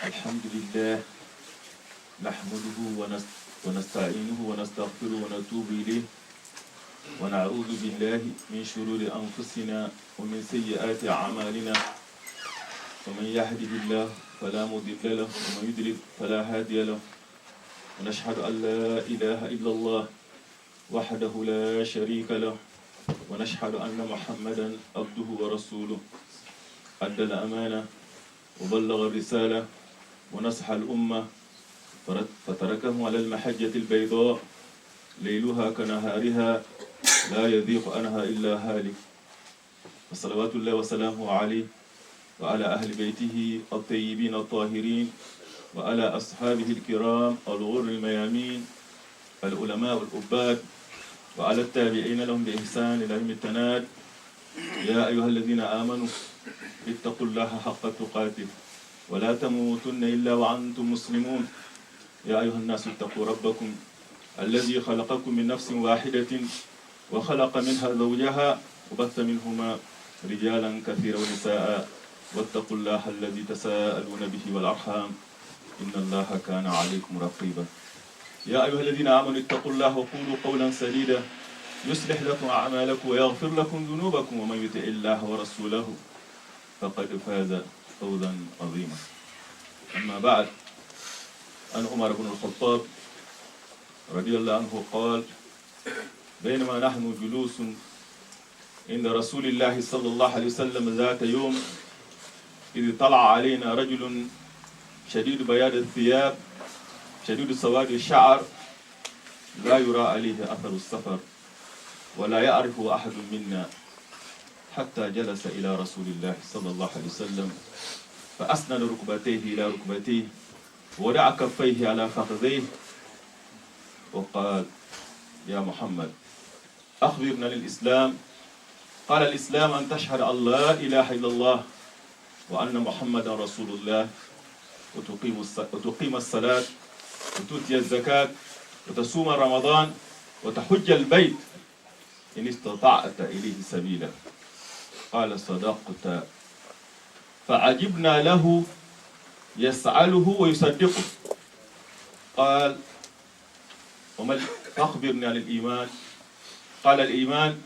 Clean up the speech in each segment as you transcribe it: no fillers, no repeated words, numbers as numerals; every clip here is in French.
الحمد لله نحمده ونستعينه ونستغفره ونتوب إليه ونعوذ بالله من شرور أنفسنا ومن سيئات أعمالنا ومن يهده الله فلا مضل له ومن يضلل فلا هادي له ونشهد أن لا إله إلا الله وحده لا شريك له ونشهد أن محمدا عبده ورسوله أدى الأمانة وبلغ الرسالة ونصح الأمة فتركهم على المحجة البيضاء ليلها كنهارها لا يذيق عنها إلا هالك وصلوات الله وسلامه عليه وعلى أهل بيته الطيبين الطاهرين وعلى أصحابه الكرام الغر الميامين العلماء والعباد وعلى التابعين لهم بإحسان إلى يوم التناد. يا أيها الذين آمنوا اتقوا الله حق تقاته ولا تموتن إلا وأنتم مسلمون. يا أيها الناس اتقوا ربكم الذي خلقكم من نفس واحدة وخلق منها زوجها وبث منهما رجالا كثيرا ونساء واتقوا الله الذي تساءلون به والأرحام إن الله كان عليكم رقيبا. يا أيها الذين آمنوا اتقوا الله وقولوا قولا سديدا يصلح لكم أعمالكم ويغفر لكم ذنوبكم ومن يطع الله ورسوله فقد فاز فوزا عظيما. أما بعد، عن عمر بن الخطاب رضي الله عنه قال: بينما نحن جلوس عند رسول الله صلى الله عليه وسلم ذات يوم إذ طلع علينا رجل شديد بياض الثياب شديد سواد الشعر لا يرى عليه أثر السفر ولا يعرف أحد منا حتى جلس إلى رسول الله صلى الله عليه وسلم فأسند ركبتيه إلى ركبتيه ووضع كفيه على فخذيه وقال: يا محمد أخبرنا الإسلام. قال: الإسلام أن تشهد أن لا إله إلا الله وأن محمدا رسول الله وتقيم الصلاة وتؤتي الزكاة وتصوم رمضان وتحج البيت إن استطعت إليه سبيلا. قال: صدقت. فعجبنا له يسأله ويصدقه. قال: وما أخبرني عن الإيمان. قال: الإيمان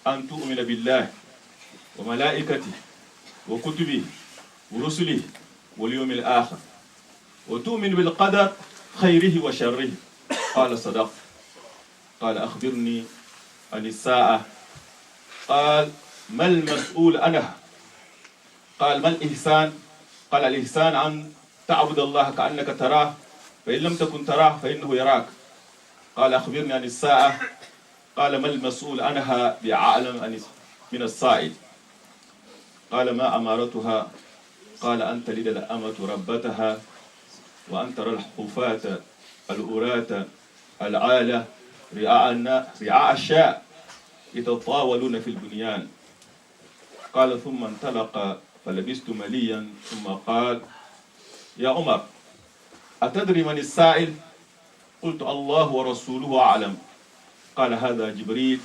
أن تؤمن بالله وملائكته وكتبه ورسله واليوم الآخر وتؤمن بالقدر خيره وشره. قال: صدقت. قال: أخبرني عن الساعة. قال: ما المسؤول عنها. قال: ما الإحسان. قال: الإحسان أن تعبد الله كأنك تراه فإن لم تكن تراه فإنه يراك. قال: أخبرني عن الساعة. قال: ما المسؤول عنها بأعلم من السائل. قال: ما أمارتها. قال: أن تلد الأمة ربتها وأن ترى الحفاة الأراة العالة رعاء الشاء يتطاولون في البنيان. قال: ثم انطلق فلبست مليا ثم قال: يا عمر أتدري من السائل؟ قلت: الله ورسوله أعلم. قال: هذا جبريل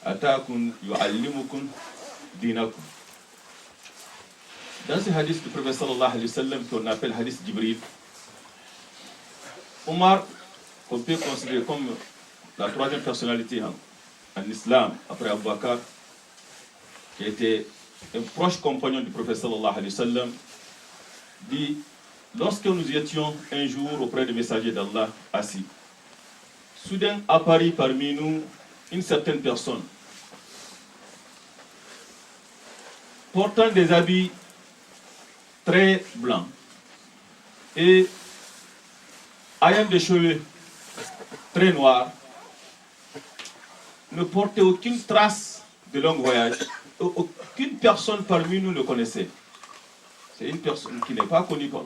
أتاكم يعلمكم دينكم. Dans ce hadith du prophète sallallahu alayhi wa sallam qu'on appelle hadith Jibril, Omar, qu'on peut considérer comme la troisième personnalité en islam après Abu Bakr, qui était un proche compagnon du prophète sallallahu alayhi wa sallam, dit: lorsque nous étions un jour auprès du messager d'Allah assis, soudain apparut parmi nous une certaine personne portant des habits très blancs et ayant des cheveux très noirs, ne portait aucune trace de long voyage. Aucune personne parmi nous ne connaissait. C'est une personne qui n'est pas connue par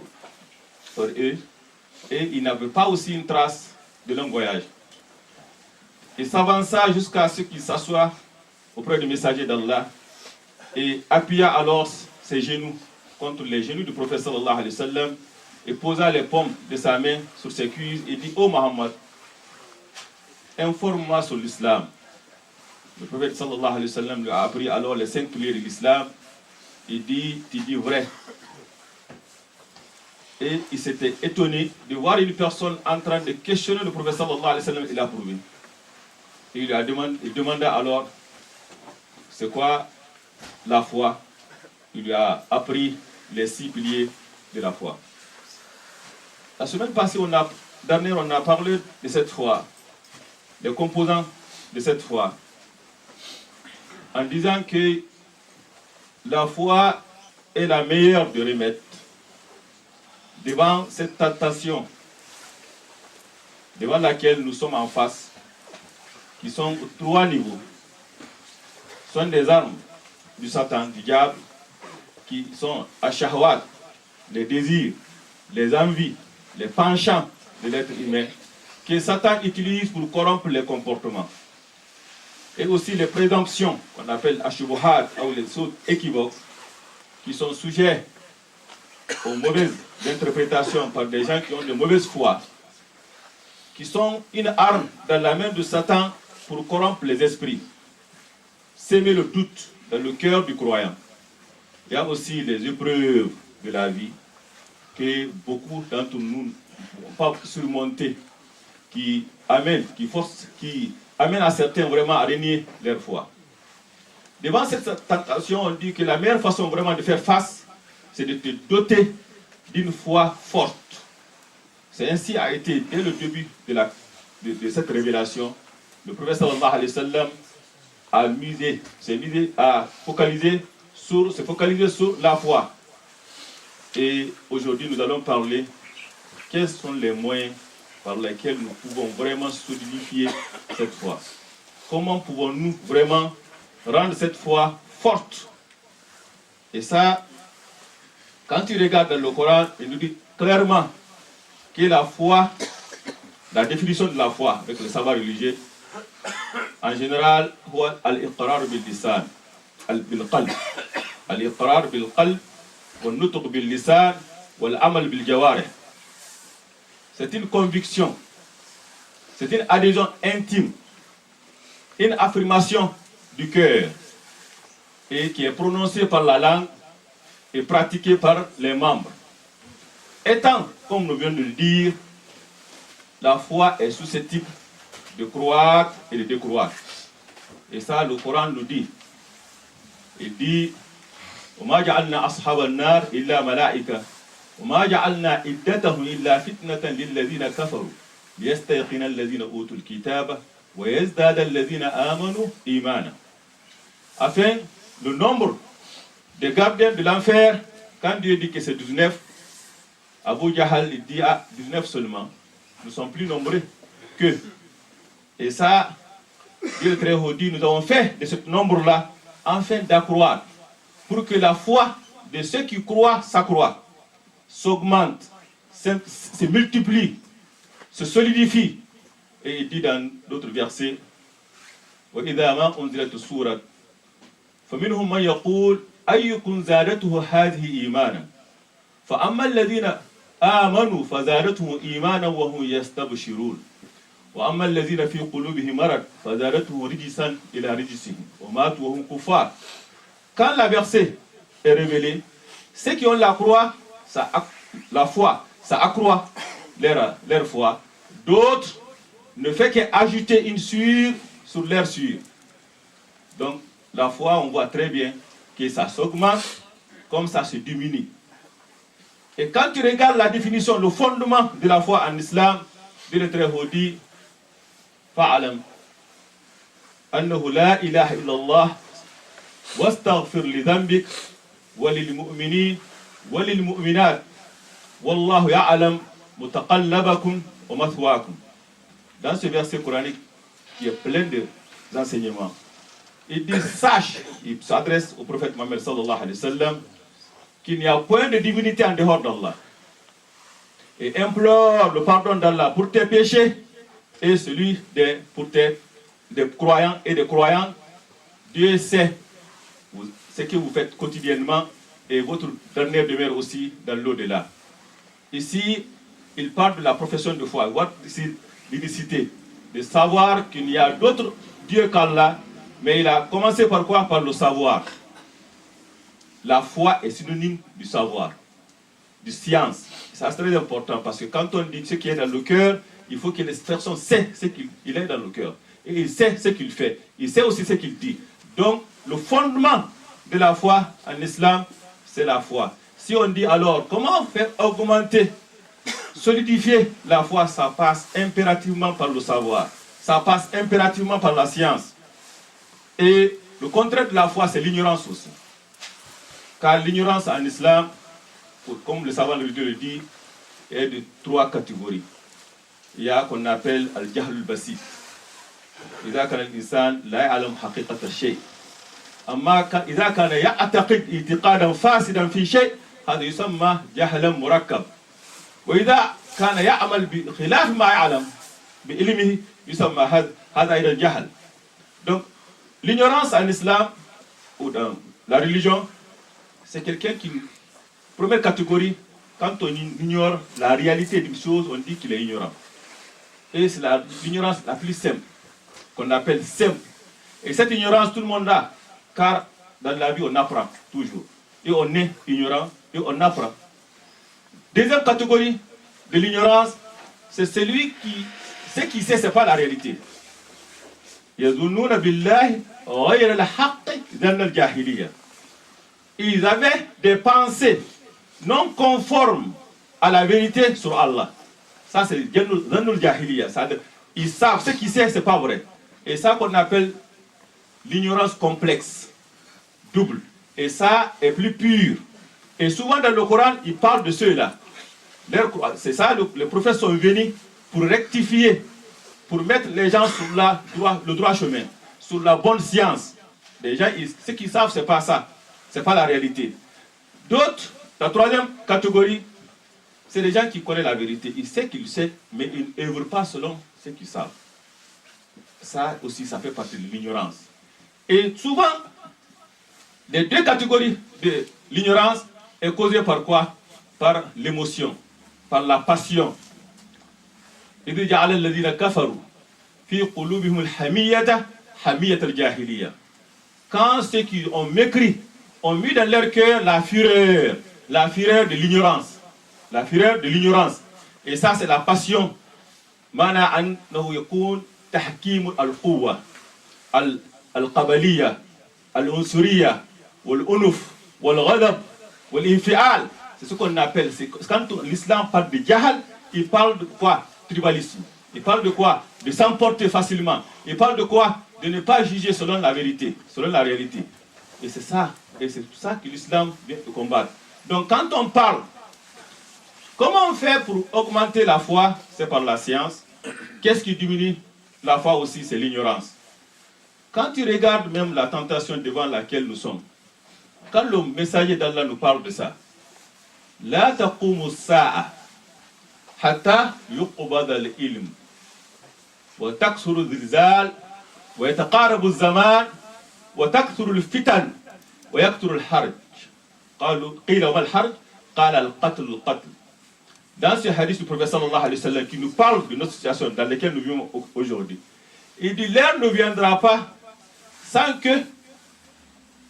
eux et il n'avait pas aussi une trace de long voyage. Il s'avança jusqu'à ce qu'il s'assoie auprès du messager d'Allah et appuya alors ses genoux contre les genoux du prophète sallallahu alayhi wa sallam et posa les paumes de sa main sur ses cuisses et dit: ô Muhammad, informe-moi sur l'islam. Le prophète sallallahu alayhi wa sallam lui a appris alors les 5 piliers de l'islam. Il dit: tu dis vrai. Et il s'était étonné de voir une personne en train de questionner le prophète sallallahu alayhi wa sallam. Il a prouvé. Et il demanda alors, c'est quoi la foi? Il lui a appris les 6 piliers de la foi. La semaine passée, on a parlé de cette foi, les composants de cette foi, en disant que la foi est la meilleure des remèdes devant cette tentation devant laquelle nous sommes en face, qui sont 3 niveaux. Ce sont des armes du Satan, du diable, qui sont ashahwat, les désirs, les envies, les penchants de l'être humain, que Satan utilise pour corrompre les comportements. Et aussi les présomptions, qu'on appelle ashubuhat, ou les sauts équivoques, qui sont sujets aux mauvaises interprétations par des gens qui ont de mauvaise foi, qui sont une arme dans la main de Satan pour corrompre les esprits, s'aimer le doute dans le cœur du croyant. Il y a aussi les épreuves de la vie que beaucoup d'entre nous n'ont pas surmonté, qui amènent à certains vraiment à renier leur foi. Devant cette tentation, on dit que la meilleure façon vraiment de faire face, c'est de te doter d'une foi forte. C'est ainsi a été dès le début de cette révélation. Le prophète sallallahu alayhi wa sallam s'est focalisé sur la foi. Et aujourd'hui, nous allons parler quels sont les moyens par lesquels nous pouvons vraiment solidifier cette foi. Comment pouvons-nous vraiment rendre cette foi forte? Et ça, quand tu regardes dans le Coran, il nous dit clairement que la foi, la définition de la foi avec le savoir religieux, en général, هو الإقرار باللسان بالقلب الإقرار بالقلب والنطق باللسان والعمل بالجوارح. C'est une conviction, c'est une adhésion intime, une affirmation du cœur et qui est prononcée par la langue et pratiquée par les membres. Étant, comme nous venons de le dire, la foi est susceptible de croître et de décroître. Et ça, le Coran nous dit. Il dit وَمَا جَعَلْنَا أَصْحَابَ النَّارِ إِلَّا مَلَائِكَةً وَمَا جَعَلْنَا عِدَّتَهُمْ إِلَّا فِتْنَةً لِلَّذِينَ كَفَرُوا لِيَسْتَيْقِنَ الَّذِينَ أُوتُوا الْكِتَابَ وَيَزْدَادَ الَّذِينَ آمَنُوا إِيمَانًا. Afin, le nombre des gardiens de l'enfer, quand Dieu dit que c'est 19, Abu Jahal il dit 19 seulement. Nous sommes plus nombreux qu'eux. Et ça, Dieu très haut dit, nous avons fait de ce nombre-là afin d'accroître, pour que la foi de ceux qui croient s'accroît, s'augmente, se multiplie, se solidifie. Et il dit dans d'autres versets, وَإِذَا مَا أُنْزِلَتْ سُورَةٌ فَمِنْهُمْ مَنْ يَقُولُ أَيُّكُمْ زَادَتْهُ هَذِهِ إِيمَانًا فَأَمَّا الَّذِينَ آمَنُوا فَزَادَتْهُمْ إِيمَانًا وَهُمْ يَسْتَبْشِرُونَ وَأَمَّا الَّذِينَ فِي قُلُوبِهِمْ مَرَضٌ فَزَادَتْهُمْ رِجْسًا إِلَى رِجْسِهِمْ وَمَاتُوا وَهُمْ كُفَّارٌ. Quand la verset est révélée, ceux qui ont la foi, ça accroît leur foi. D'autres ne fait qu'ajouter une sûre sur leur sûre. Donc la foi, on voit très bien que ça s'augmente comme ça se diminue. Et quand tu regardes la définition, le fondement de la foi en islam, Dieu très haut dit فَعَلَمْ أَنَّهُ لَا إِلَهَ إِلَّا اللَّهُ وَاسْتَغْفِرْ لِذَنْبِكَ وَلِلْمُؤْمِنِينَ وَلِلْمُؤْمِنَاتِ وَاللَّهُ يَعْلَمُ مُتَقَلَّبَكُمْ وَمَثْوَاكُمْ. Dans ce verset coranique qui est plein d'enseignements, il dit sache, il s'adresse au prophète Mohammed sallallahu alayhi wa sallam, qu'il n'y a point de divinité en dehors d'Allah. Et implore le pardon d'Allah pour tes péchés et celui des croyants et des croyants. Dieu sait ce que vous faites quotidiennement et votre dernière demeure aussi dans l'au-delà. Ici, il parle de la profession de foi, l'unicité, de savoir qu'il y a d'autres dieux qu'Allah, mais il a commencé par quoi? Par le savoir. La foi est synonyme du savoir. de science. Ça, c'est très important parce que quand on dit ce qui est dans le cœur, il faut que les personnes sait ce qu'il est dans le cœur. Et il sait ce qu'il fait. Il sait aussi ce qu'il dit. Donc, le fondement de la foi en islam, c'est la foi. Si on dit alors, comment faire augmenter, solidifier la foi, ça passe impérativement par le savoir. Ça passe impérativement par la science. Et le contraire de la foi, c'est l'ignorance aussi. Car l'ignorance en islam, comme le savant religieux le dit, est de 3 catégories. Il y a qu'on appelle al-jahl al-basit. إذا كان الإنسان لا يعلم حقيقة الشيء. أما إذا كان يعتقد اعتقادا فاسدا في شيء هذا يسمى جهلا مركب. وإذا كان يعمل بخلاف ما يعلم بعلمه يسمى هذا أيضا جهل. Donc l'ignorance en islam ou dans la religion, c'est quelqu'un qui, première catégorie, quand on ignore la réalité d'une chose, on dit qu'il est ignorant. Et c'est l'ignorance la plus simple, qu'on appelle simple. Et cette ignorance, tout le monde l'a, car dans la vie, on apprend toujours. Et on est ignorant, et on apprend. Deuxième catégorie de l'ignorance, c'est celui qui, ce qu'il sait, ce n'est pas la réalité. يظنون بالله غير الحق ظن الجاهلية. Ils avaient des pensées non conformes à la vérité sur Allah. Ça, c'est Zannul Jahiliya. Ils savent ce qu'ils savent, ce n'est pas vrai. Et ça qu'on appelle l'ignorance complexe, double. Et ça est plus pur. Et souvent dans le Coran, il parle de ceux-là. C'est ça, les prophètes sont venus pour rectifier, pour mettre les gens sur le droit chemin, sur la bonne science. Les gens, ce qu'ils savent, ce n'est pas ça. Ce n'est pas la réalité. D'autres, la troisième catégorie, c'est les gens qui connaissent la vérité. Ils savent qu'ils savent, mais ils n'œuvrent pas selon ce qu'ils savent. Ça aussi, ça fait partie de l'ignorance. Et souvent, les 2 catégories de l'ignorance est causée par quoi? Par l'émotion, par la passion. إذ جعل الذين كفروا في قلوبهم الحمية حمية الجاهلية. Quand ceux qui ont mécrit ont mis dans leur cœur la fureur de l'ignorance. La fureur de l'ignorance. Et ça, c'est la passion. معنى أنه يكون تحكيم القوة القبلية العنصرية والأنف والغضب والانفعال. C'est ce qu'on appelle. Quand l'islam parle de jahal, il parle de quoi? Tribalisme. Il parle de quoi? De s'emporter facilement. Il parle de quoi? De ne pas juger selon la vérité, selon la réalité. Et c'est ça que l'islam vient de combattre. Donc quand on parle, comment on fait pour augmenter la foi? C'est par la science. Qu'est-ce qui diminue la foi aussi? C'est l'ignorance. Quand tu regardes même la tentation devant laquelle nous sommes, quand le messager d'Allah nous parle de ça, La taqumu as-sa'a hatta yuqbada al-ilm wa taksuru al-zilzal wa yataqarabu az-zaman wa takthuru al-fitan wa yakthuru al-harj. Qila ma al-harj? Qala al-qatl al-qatl. Dans ce hadith du prophète sallallahu alayhi wa sallam qui nous parle de notre situation dans laquelle nous vivons aujourd'hui, il dit l'heure ne viendra pas sans que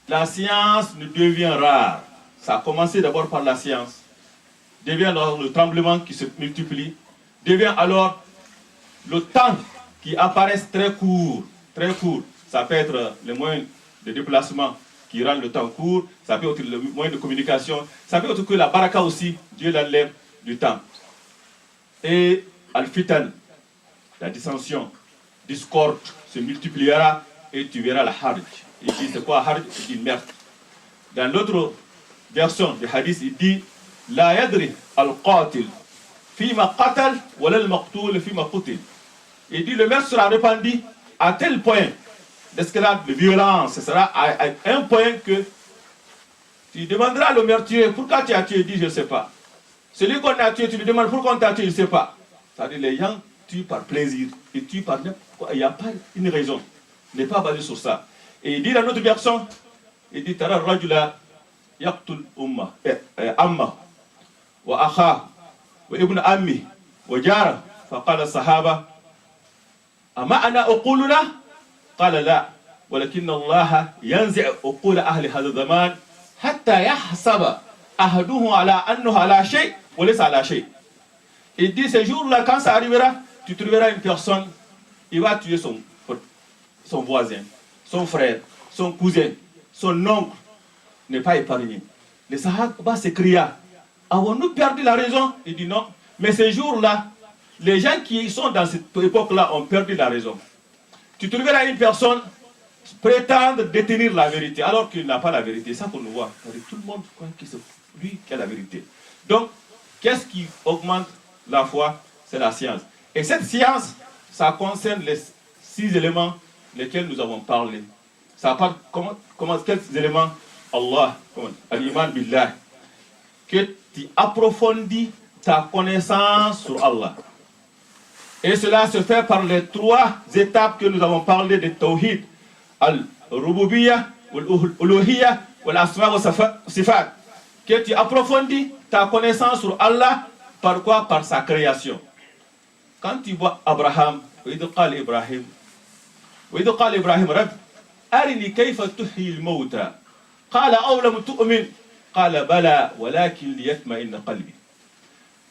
la science ne devienne rare. Ça a commencé d'abord par la science, devient alors le tremblement qui se multiplie, devient alors le temps qui apparaît très court, très court. Ça peut être les moyens de déplacement qui rendent le temps court, ça peut être le moyen de communication, ça peut être que la baraka aussi, Dieu l'enlève du temps. Et al-fitan, la dissension, discorde se multipliera et tu verras la harj. Il dit c'est quoi harj? Il dit meurtre. Dans l'autre version du hadith, il dit la yadri al-qatil fima qatal wala al-maqtul fima qutil. Il dit le meurtre sera répandu à tel point d'escalade de violence, ce sera à un point que tu demanderas le meurtrier pourquoi tu as tué, il dit je ne sais pas. Celui qu'on a tué, tu lui demandes pourquoi on t'a tué, il ne sait pas. C'est-à-dire les gens tuent par plaisir et tuent par n'importe. Il n'y a pas une raison. Il n'est pas basé sur ça. Et il dit dans notre version, il dit Tara rajula yaqtul umma amma wa akha wa ibn ammi wa jara faqala sahaba ama ana aqulu la qala la ولكن الله ينزع عقول أهل هذا الزمان حتى يحسب ahaduhu ala annahu ala shay wa laysa ala shay. Il dit ce jour-là, quand ça arrivera, tu trouveras une personne, il va tuer son voisin, son frère, son cousin, son oncle, n'est pas épargné. Les Sahaba s'écria, avons-nous perdu la raison? Il dit non. Mais ce jour-là, les gens qui sont dans cette époque-là ont perdu la raison. Tu trouveras une personne prétendre détenir la vérité alors qu'il n'a pas la vérité. C'est ça qu'on nous voit. Tout le monde croit que c'est lui qui a la vérité. Donc, qu'est-ce qui augmente la foi? C'est la science. Et cette science, ça concerne les 6 éléments lesquels nous avons parlé. Ça parle quels éléments? Allah, al-iman billah, que tu approfondis ta connaissance sur Allah. Et cela se fait par les 3 étapes que nous avons parlé de Tawhid, al-Rububiyya, al-Uluhiyya, al-Asma wa Sifat. Que tu approfondis ta connaissance sur Allah, par quoi? Par sa création. Quand tu vois Abraham, وإذ قال إبراهيم رب أرني كيف تحيي الموتى قال أو لم تؤمن قال بلى ولكن ليطمئن قلبي.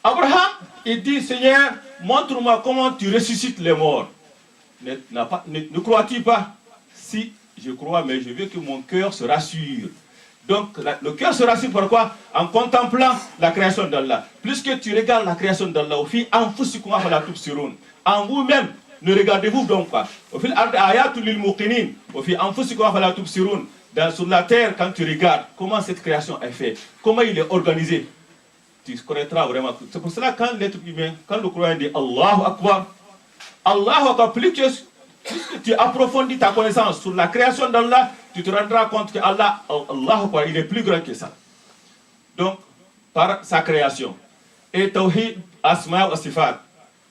Abraham, il dit, Seigneur, montre-moi comment tu ressuscites les morts. Ne crois-tu pas? Si, je crois, mais je veux que mon cœur se rassure. Donc, le cœur se rassure par quoi? En contemplant la création d'Allah. Plus que tu regardes la création d'Allah, en vous-même, ne regardez-vous donc pas. Sur la terre, quand tu regardes comment cette création est faite, comment il est organisé, tu connaîtras vraiment. C'est pour cela que quand l'être humain, quand le croyant dit Allahu Akbar, plus que tu approfondis ta connaissance sur la création d'Allah, tu te rendras compte que Allah, Allahu Akbar, il est plus grand que ça. Donc, par sa création. Et Tawhid, Asma wa Sifat,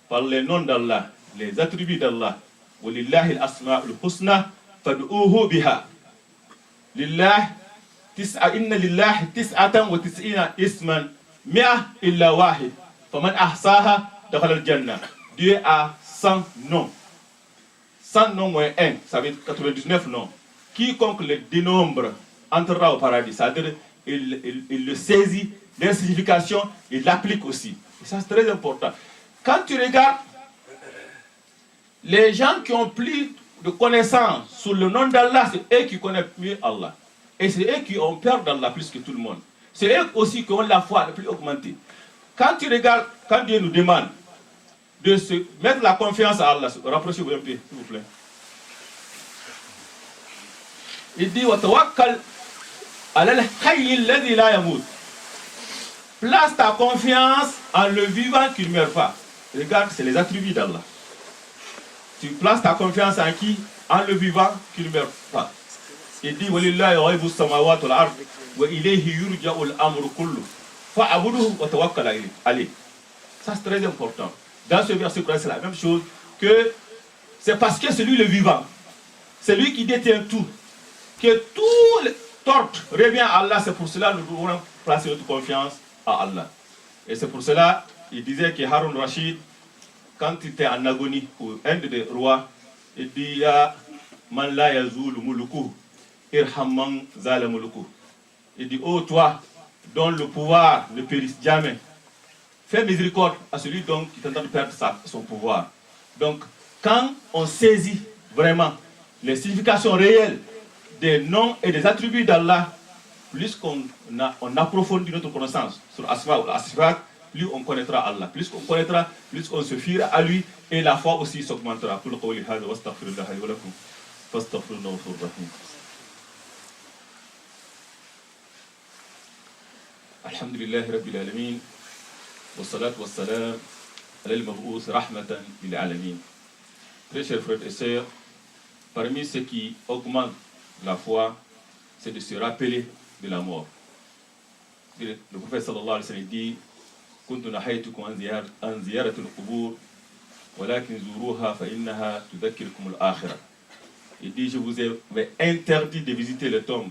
par les noms d'Allah, les attributs d'Allah. Walillahi al-asma al-husna fad'uhu biha. Lillah, inna lillahi tis'atan wa tis'ina isman. Mi'a illa wahid. Faman ahsaha dakhala al-jannah. Dieu a 100 noms. 100 noms moins 1, ça veut dire 99 noms. Quiconque le dénombre entrera au paradis. C'est-à-dire, il le saisit, leur signification, il l'applique aussi. Et ça, c'est très important. Quand tu regardes, les gens qui ont plus de connaissances sur le nom d'Allah, c'est eux qui connaissent mieux Allah. Et c'est eux qui ont peur d'Allah plus que tout le monde. C'est eux aussi qui ont la foi la plus augmentée. Quand tu regardes, quand Dieu nous demande de se mettre la confiance à Allah, rapprochez-vous un peu, s'il vous plaît. Il dit, وَتَوَكَّلْ عَلَى الْحَيِّ الَّذِي لَا يَمُوتُ. Place ta confiance en le vivant qui ne meurt pas. Regarde, c'est les attributs d'Allah. Tu places ta confiance en qui? En le vivant qui ne meurt pas. Il dit, وَلِلَّهِ غَيْبُ السَّمَاوَاتِ وَالْأَرْضِ وَإِلَيْهِ يُرْجَعُ الْأَمْرُ كُلُّهُ فَاعْبُدْهُ وَتَوَكَّلْ عَلَيْهِ. Ça, c'est très important. Dans ce verset, c'est la même chose, que c'est parce que c'est lui le vivant, c'est lui qui détient tout, que tout le tort revient à Allah. C'est pour cela que nous devons placer notre confiance à Allah. Et c'est pour cela il disait que Harun Rashid, quand il était en agonie pour un des rois, il dit Ya man la yazul muluku irhamman zal muluku. Il dit oh toi dont le pouvoir ne périsse jamais, fais miséricorde à celui donc qui tente de perdre son pouvoir. Donc, quand on saisit vraiment les significations réelles des noms et des attributs d'Allah, plus qu'on approfondit notre connaissance sur Asma ou Asifat, plus on connaîtra Allah. Plus on connaîtra, plus on se fiera à lui et la foi aussi s'augmentera. Alhamdulillah Rabbil Alamin. Wassalat wassalam ala al-mab'ous rahmatan lil alamin. Très chers frères et sœurs, parmi ce qui augmente la foi, c'est de se rappeler de la mort. Le prophète sallallahu alayhi wa sallam dit كنت نهيتكم عن زيارة القبور ولكن زوروها فإنها تذكركم الآخرة. Il dit je vous ai interdit de visiter les tombes,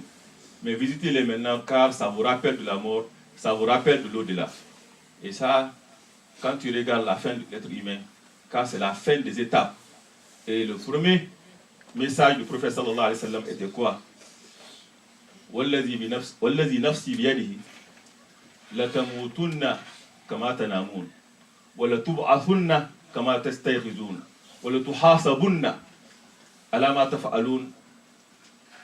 mais visitez-les maintenant car ça vous rappelle de la mort, ça vous rappelle de l'au-delà. Et ça, quand tu regardes la fin de l'être humain, car c'est la fin des étapes. Et le premier message du prophète sallallahu alayhi wa sallam était quoi? والذي نفسي بيده لتموتن كما تنامون ولتبعثن كما تستيقظون ولتحاسبن على ما تفعلون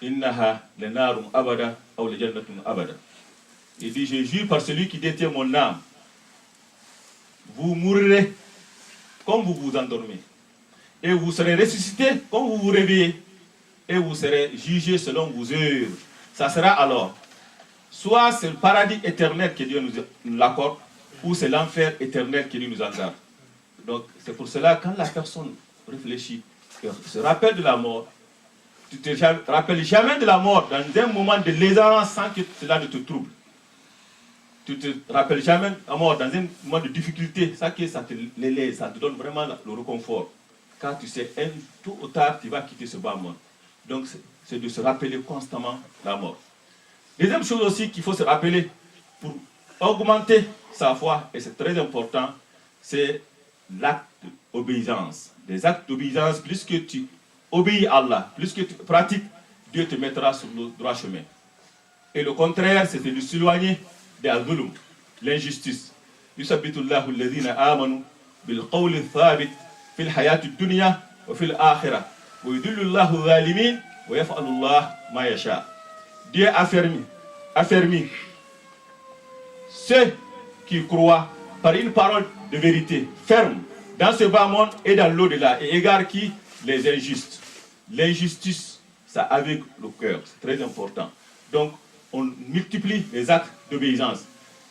إنها لنار أبدا أو لجنة أبدا. Il dit, je jure par celui qui détient mon âme, vous mourrez comme vous vous endormez, et vous serez ressuscités comme vous vous réveillez, et vous serez jugés selon vos œuvres. Ça sera alors, soit c'est le paradis éternel que Dieu nous l'accorde, ou c'est l'enfer éternel que Dieu nous en garde. Donc c'est pour cela, quand la personne réfléchit, se rappelle de la mort, tu ne te rappelles jamais de la mort dans un moment de lézard sans que cela ne te trouble. Tu ne te rappelles jamais de la mort dans un moment de difficulté sans que ça te lèse, ça te donne vraiment le réconfort. Car tu sais, tôt ou tard, tu vas quitter ce bas monde. Donc c'est de se rappeler constamment la mort. Deuxième chose aussi qu'il faut se rappeler pour augmenter sa foi, et c'est très important, c'est l'acte d'obéissance. Des actes d'obéissance, plus que tu obéis à Allah, plus que tu pratiques, Dieu te mettra sur le droit chemin. Et le contraire, c'est de s'éloigner de al-zulm, l'injustice. Yusabitullahu alladhina amanu bil qawli thabit fil hayati dunya wa fil akhirah wa yudillullahu zalimin wa yaf'alullah ma yasha. Dieu affermi ceux qui croient par une parole de vérité ferme dans ce bas monde et dans l'au-delà, et égare qui? Les injustes. L'injustice, ça avec le cœur, c'est très important. Donc, on multiplie les actes d'obéissance.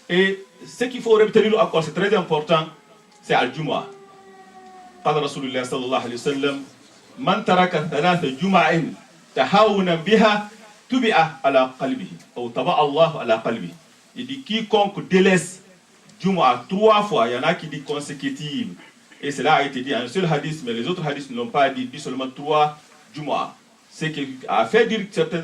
Et ce qu'il faut retenir encore, c'est très important, c'est Al-Jumu'ah. قال رسول الله صلى الله عليه وسلم من ترك ثلاث جمع تهاونا بها تبع على قلبه أو تبع الله على قلبه. Il dit quiconque délaisse Jumu'ah 3 fois, il y en a qui dit consécutive. Et cela a été dit en un seul hadith, mais les autres hadiths ne l'ont pas dit seulement 3 Jumu'ah. C'est qui a fait dire certains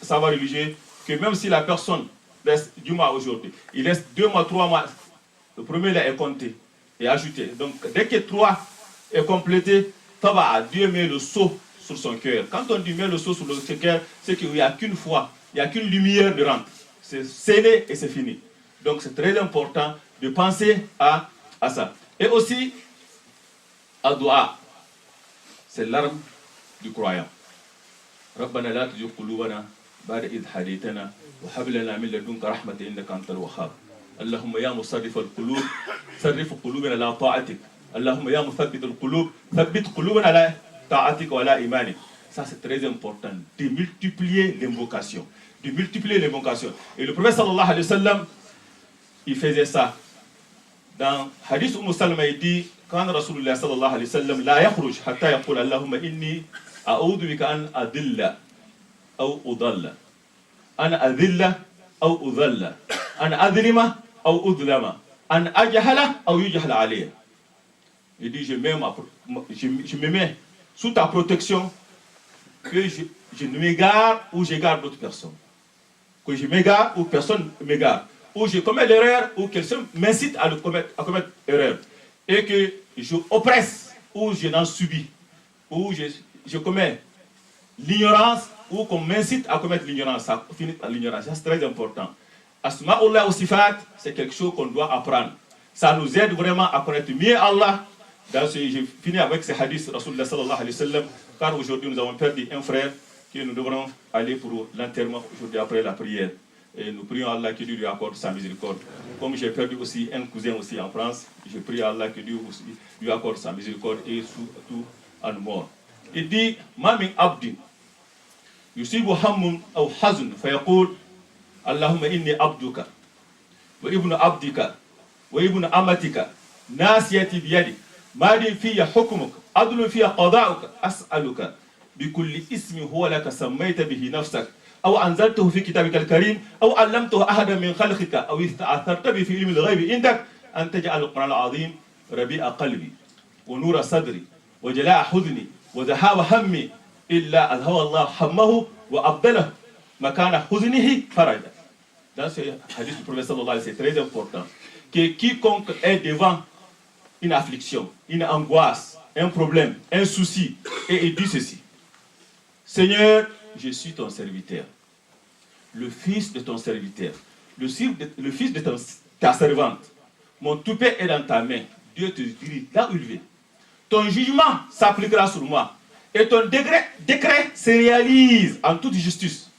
savoirs religieux que même si la personne reste Jumu'ah aujourd'hui, il reste 2 mois, 3 mois, le premier là est compté et ajouté. Donc dès que 3 est complété, Dieu met le sceau sur son cœur. Quand on dit met le sceau sur le cœur, c'est qu'il n'y a qu'une fois, il n'y a qu'une lumière de rentre. C'est scellé et c'est fini. Donc c'est très important de penser à ça. Et aussi, Ad-Dua, c'est l'arme du croyant. ربنا لا تزغ قلوبنا بعد إذ هديتنا وهب لنا من لدنك رحمة إنك أنت الوهاب. اللهم يا مصرف القلوب صرف قلوبنا على طاعتك. اللهم يا مثبت القلوب ثبت قلوبنا على طاعتك وعلى إيمانك. Ça c'est très important, de multiplier l'invocation. De multiplier l'invocation. Et le prophète sallallahu alayhi wa sallam, il faisait ça. Dans Hadith Salma, il dit, quand Rasulullah sallallahu alayhi wa sallam la yakhruj hatta yaqul Allahumma inni a'udhu bika an adilla aw udalla an adilla aw udalla an adlima aw udlama an ajhala aw yujhala alayya. Il dit, je me mets sous ta protection, que je ne m'égare ou j'égare d'autres personnes. Que je m'égare ou personne m'égare. Ou je commets l'erreur ou quelqu'un m'incite à commettre erreur. Et que je oppresse ou je n'en subis. Ou je commets l'ignorance ou qu'on m'incite à commettre l'ignorance. Ça finit par l'ignorance. C'est très important. Asma'ullah ou sifat, c'est quelque chose qu'on doit apprendre. Ça nous aide vraiment à connaître mieux Allah. Je finis avec ces hadiths Rasulullah sallallahu alayhi wa sallam, car aujourd'hui nous avons perdu un frère que nous devrons aller pour l'enterrement aujourd'hui après la prière. Et nous prions Allah que Dieu lui accorde sa miséricorde. Comme j'ai perdu aussi un cousin aussi en France, je prie Allah que Dieu aussi lui accorde sa miséricorde et surtout en mort. Il dit, Ma min abdin yusibu hammun aw hazn fayaqul Allahumma inni abduka wa ibnu abdika wa ibnu amatika nasiyati biyadik ماضي في حكمك عدل في قضاؤك أسألك بكل اسم هو لك سميت به نفسك أو أنزلته في كتابك الكريم أو علمته أحدا من خلقك أو استأثرت به في علم الغيب عندك أن تجعل القرآن العظيم ربيع قلبي ونور صدري وجلاء حزني وذهاب همي إلا أذهب الله همه وأبدله مكان حزنه فرجا. Dans ce hadith du prophète sallallahu alayhi wa sallam, c'est très important que quiconque est devant une affliction, une angoisse, un problème, un souci, et il dit ceci: Seigneur, je suis ton serviteur, le fils de ton serviteur, le fils de ta servante. Mon toupet est dans ta main. Dieu te dirige là où il veut. Ton jugement s'appliquera sur moi. Et ton décret se réalise en toute justice.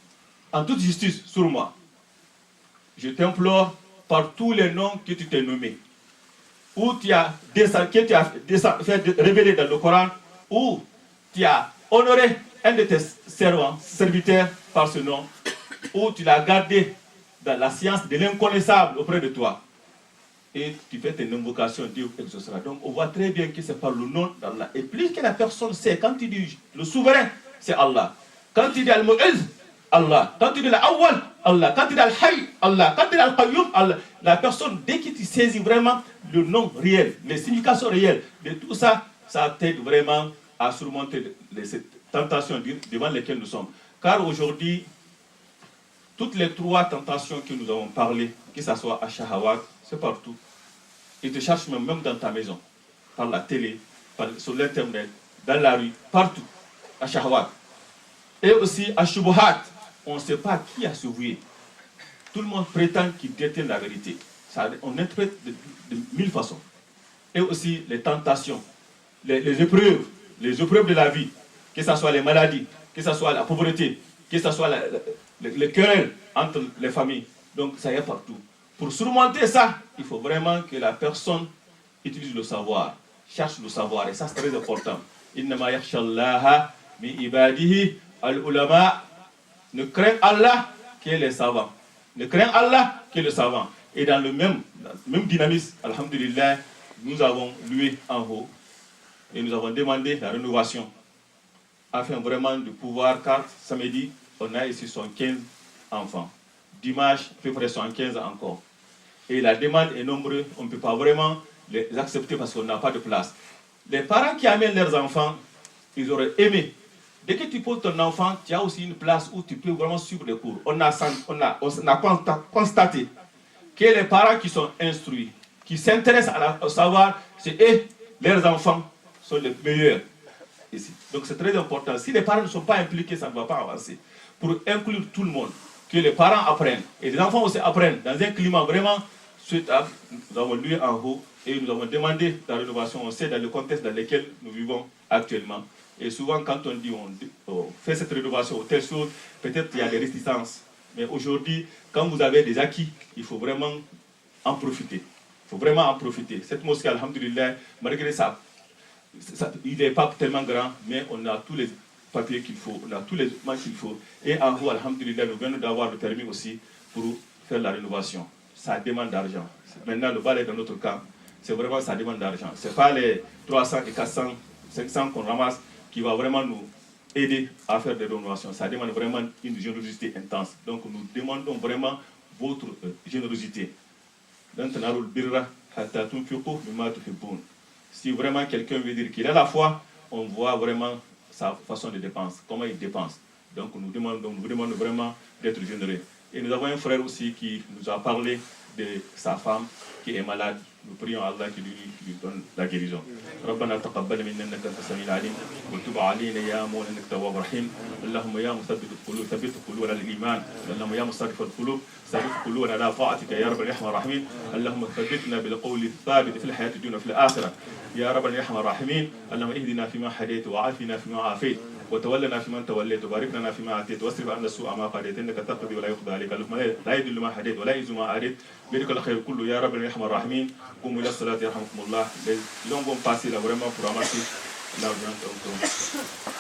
En toute justice sur moi. Je t'implore par tous les noms que tu t'es nommés. Ou tu as fait révéler dans le Coran, ou tu as honoré un de tes serviteurs par ce nom, ou tu l'as gardé dans la science de l'inconnaissable auprès de toi. Et tu fais tes invocations, Dieu exaucera. Donc on voit très bien que c'est par le nom d'Allah. Et plus que la personne sait, quand tu dis le souverain, c'est Allah. Quand tu dis Al-Mu'izz, Allah. Quand tu dis Al-Awwal, Allah. Quand tu dis Al-Hayy, Allah. Quand tu dis Al-Qayyum, Allah. La personne, dès que tu saisis vraiment le nom réel, les significations réelles de tout ça, ça t'aide vraiment à surmonter ces tentations devant lesquelles nous sommes. Car aujourd'hui, toutes les 3 tentations que nous avons parlé, que ce soit à Shahawat, c'est partout. Ils te cherchent même dans ta maison, par la télé, sur l'internet, dans la rue, partout, à Shahawat. Et aussi à Shubuhat, on ne sait pas qui a sauvé. Tout le monde prétend qu'il détient la vérité. Ça, on interprète de 1000 façons. Et aussi les tentations, les épreuves de la vie, que ce soit les maladies, que ce soit la pauvreté, que ce soit les querelles entre les familles. Donc ça y est partout. Pour surmonter ça, il faut vraiment que la personne utilise le savoir, cherche le savoir, et ça c'est très important. Innama yakhshallaha min ibadihi al-ulama. Ne craint Allah que les savants. Ne craint Allah que les savants. Et dans le même dynamisme, alhamdulillah, nous avons loué en haut et nous avons demandé la rénovation afin vraiment de pouvoir, car samedi, on a ici 75 enfants. Dimanche, à peu près 75 encore. Et la demande est nombreuse, on ne peut pas vraiment les accepter parce qu'on n'a pas de place. Les parents qui amènent leurs enfants, ils auraient aimé. Dès que tu poses ton enfant, tu as aussi une place où tu peux vraiment suivre les cours. On a constaté que les parents qui sont instruits, qui s'intéressent au savoir, c'est eux, leurs enfants sont les meilleurs ici. Donc c'est très important. Si les parents ne sont pas impliqués, ça ne va pas avancer. Pour inclure tout le monde, que les parents apprennent, et les enfants aussi apprennent, dans un climat vraiment souhaitable, nous avons lu en haut et nous avons demandé la rénovation. On sait dans le contexte dans lequel nous vivons actuellement. Et souvent, quand on dit on fait cette rénovation ou telle chose, peut-être qu'il y a des résistances. Mais aujourd'hui, quand vous avez des acquis, il faut vraiment en profiter. Il faut vraiment en profiter. Cette mosquée, alhamdulillah, malgré ça, il n'est pas tellement grand, mais on a tous les papiers qu'il faut, on a tous les documents qu'il faut. Et en haut, alhamdulillah, nous venons d'avoir le permis aussi pour faire la rénovation. Ça demande d'argent. Maintenant, le balai dans notre camp, c'est vraiment ça demande d'argent. Ce n'est pas les 300 et 400, 500 qu'on ramasse qui va vraiment nous aider à faire des rénovations. Ça demande vraiment une générosité intense. Donc nous demandons vraiment votre générosité. Si vraiment quelqu'un veut dire qu'il a la foi, on voit vraiment sa façon de dépenser, comment il dépense. Donc nous demandons vraiment d'être généreux. Et nous avons un frère aussi qui nous a parlé de sa femme qui est malade. Nous prions Allah qui lui donne la guérison. ربنا تقبل منا انك انت السميع العليم وتب علينا يا مولانا انك تواب رحيم اللهم يا مثبت القلوب ثبت قلوبنا للايمان اللهم يا مصرف القلوب صرف قلوبنا على طاعتك يا رب الرحمن الرحيم اللهم ثبتنا بالقول الثابت في الحياه الدنيا وفي الاخره يا رب الرحمن الرحيم اللهم اهدنا فيما هديت وعافنا فيما عافيت وتولنا فيمن توليت وبارك لنا فيما اتيت واصرف عنا السوء ما قضيت انك تقضي ولا يقضى عليك اللهم لا يدل ما هديت ولا يعز ما اريد بيدك الخير كله يا رب الرحمن الرحيم قوموا الى الصلاه يرحمكم الله. Les longs vont passer là vraiment pour ramasser l'argent.